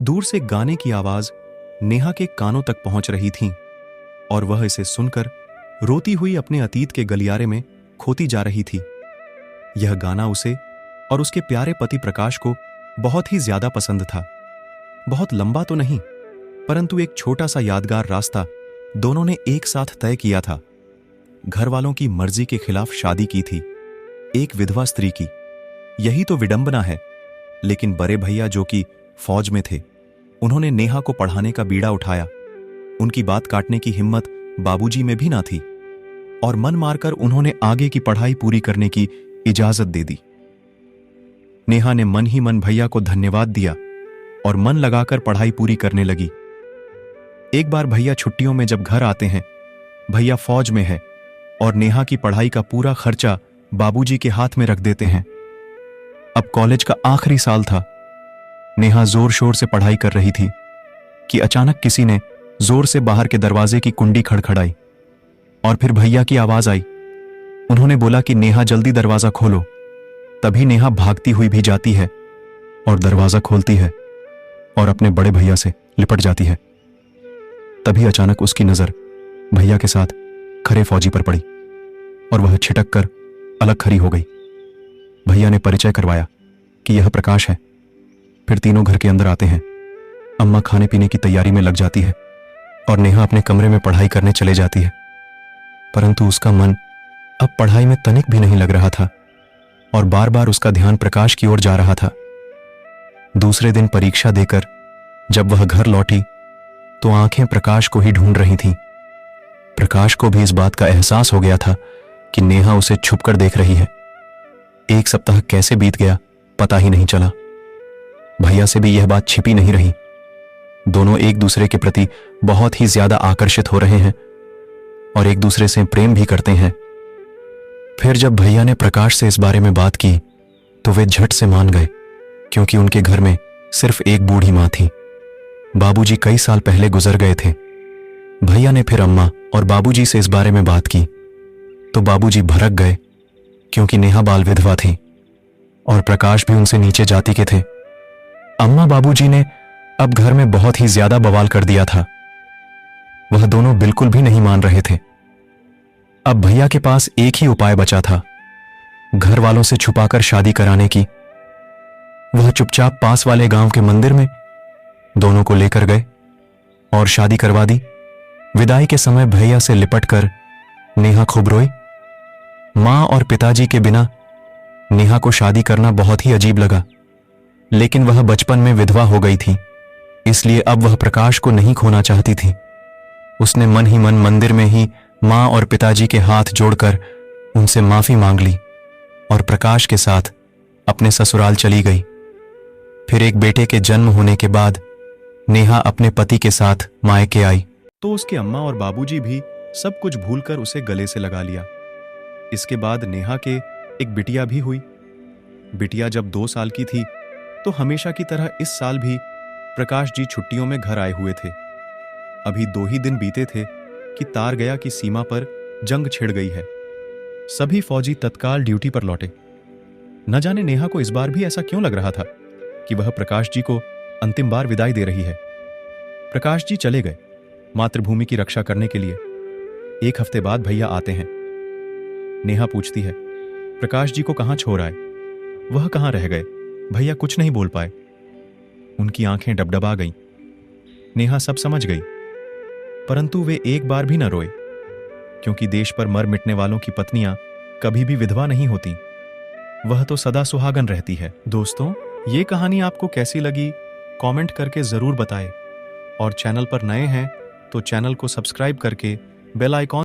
दूर से गाने की आवाज नेहा के कानों तक पहुंच रही थी और वह इसे सुनकर रोती हुई अपने अतीत के गलियारे में खोती जा रही थी। यह गाना उसे और उसके प्यारे पति प्रकाश को बहुत ही ज्यादा पसंद था। बहुत लंबा तो नहीं, परंतु एक छोटा सा यादगार रास्ता दोनों ने एक साथ तय किया था। घर वालों की मर्जी के खिलाफ शादी की थी, एक विधवा स्त्री की। यही तो विडंबना है। लेकिन बड़े भैया जो कि फौज में थे, उन्होंने नेहा को पढ़ाने का बीड़ा उठाया। उनकी बात काटने की हिम्मत बाबूजी में भी ना थी और मन मारकर उन्होंने आगे की पढ़ाई पूरी करने की इजाजत दे दी। नेहा ने मन ही मन भैया को धन्यवाद दिया और मन लगाकर पढ़ाई पूरी करने लगी। एक बार भैया छुट्टियों में जब घर आते हैं, भैया फौज में है और नेहा की पढ़ाई का पूरा खर्चा बाबूजी के हाथ में रख देते हैं। अब कॉलेज का आखिरी साल था। नेहा जोर शोर से पढ़ाई कर रही थी कि अचानक किसी ने जोर से बाहर के दरवाजे की कुंडी खड़खड़ाई और फिर भैया की आवाज आई। उन्होंने बोला कि नेहा जल्दी दरवाजा खोलो। तभी नेहा भागती हुई भी जाती है और दरवाजा खोलती है और अपने बड़े भैया से लिपट जाती है। तभी अचानक उसकी नजर भैया के साथ खरे फौजी पर पड़ी और वह छिटक कर अलग खड़ी हो गई। भैया ने परिचय करवाया कि यह प्रकाश है। फिर तीनों घर के अंदर आते हैं। अम्मा खाने पीने की तैयारी में लग जाती है और नेहा अपने कमरे में पढ़ाई करने चले जाती है। परंतु उसका मन अब पढ़ाई में तनिक भी नहीं लग रहा था और बार बार उसका ध्यान प्रकाश की ओर जा रहा था। दूसरे दिन परीक्षा देकर जब वह घर लौटी तो आंखें प्रकाश को ही ढूंढ रही थीं। प्रकाश को भी इस बात का एहसास हो गया था कि नेहा उसे छुपकर देख रही है। एक सप्ताह कैसे बीत गया पता ही नहीं चला। भैया से भी यह बात छिपी नहीं रही। दोनों एक दूसरे के प्रति बहुत ही ज्यादा आकर्षित हो रहे हैं और एक दूसरे से प्रेम भी करते हैं। फिर जब भैया ने प्रकाश से इस बारे में बात की तो वे झट से मान गए, क्योंकि उनके घर में सिर्फ एक बूढ़ी मां थी। बाबूजी कई साल पहले गुजर गए थे। भैया ने फिर अम्मा और बाबूजी से इस बारे में बात की तो बाबूजी भड़क गए, क्योंकि नेहा बाल विधवा थी और प्रकाश भी उनसे नीचे जाति के थे। अम्मा बाबूजी ने अब घर में बहुत ही ज्यादा बवाल कर दिया था। वह दोनों बिल्कुल भी नहीं मान रहे थे। अब भैया के पास एक ही उपाय बचा था, घर वालों से छुपाकर शादी कराने की। वह चुपचाप पास वाले गांव के मंदिर में दोनों को लेकर गए और शादी करवा दी। विदाई के समय भैया से लिपटकर नेहा खूब रोई। मां और पिताजी के बिना नेहा को शादी करना बहुत ही अजीब लगा, लेकिन वह बचपन में विधवा हो गई थी, इसलिए अब वह प्रकाश को नहीं खोना चाहती थी। उसने मन ही मन मंदिर में ही मां और पिताजी के हाथ जोड़कर उनसे माफी मांग ली और प्रकाश के साथ अपने ससुराल चली गई। फिर एक बेटे के जन्म होने के बाद नेहा अपने पति के साथ मायके आई तो उसके अम्मा और बाबूजी भी सब कुछ भूलकर उसे गले से लगा लिया। इसके बाद नेहा के एक बिटिया भी हुई। बिटिया जब 2 साल की थी तो हमेशा की तरह इस साल भी प्रकाश जी छुट्टियों में घर आए हुए थे। अभी 2 ही दिन बीते थे कि तार गया कि सीमा पर जंग छिड़ गई है। सभी फौजी तत्काल ड्यूटी पर लौटे। न जाने नेहा को इस बार भी ऐसा क्यों लग रहा था कि वह प्रकाश जी को अंतिम बार विदाई दे रही है। प्रकाश जी चले गए मातृभूमि की रक्षा करने के लिए। 1 हफ्ते बाद भैया आते हैं। नेहा पूछती है, प्रकाश जी को कहां छोड़ आए? वह कहां रह गए? भैया कुछ नहीं बोल पाए। उनकी आंखें डबडबा गईं। नेहा सब समझ गई, परंतु वे एक बार भी न रोए, क्योंकि देश पर मर मिटने वालों की पत्नियां कभी भी विधवा नहीं होती। वह तो सदा सुहागन रहती है। दोस्तों, ये कहानी आपको कैसी लगी कमेंट करके जरूर बताएं और चैनल पर नए हैं तो चैनल को सब्सक्राइब करके बेल आइकॉन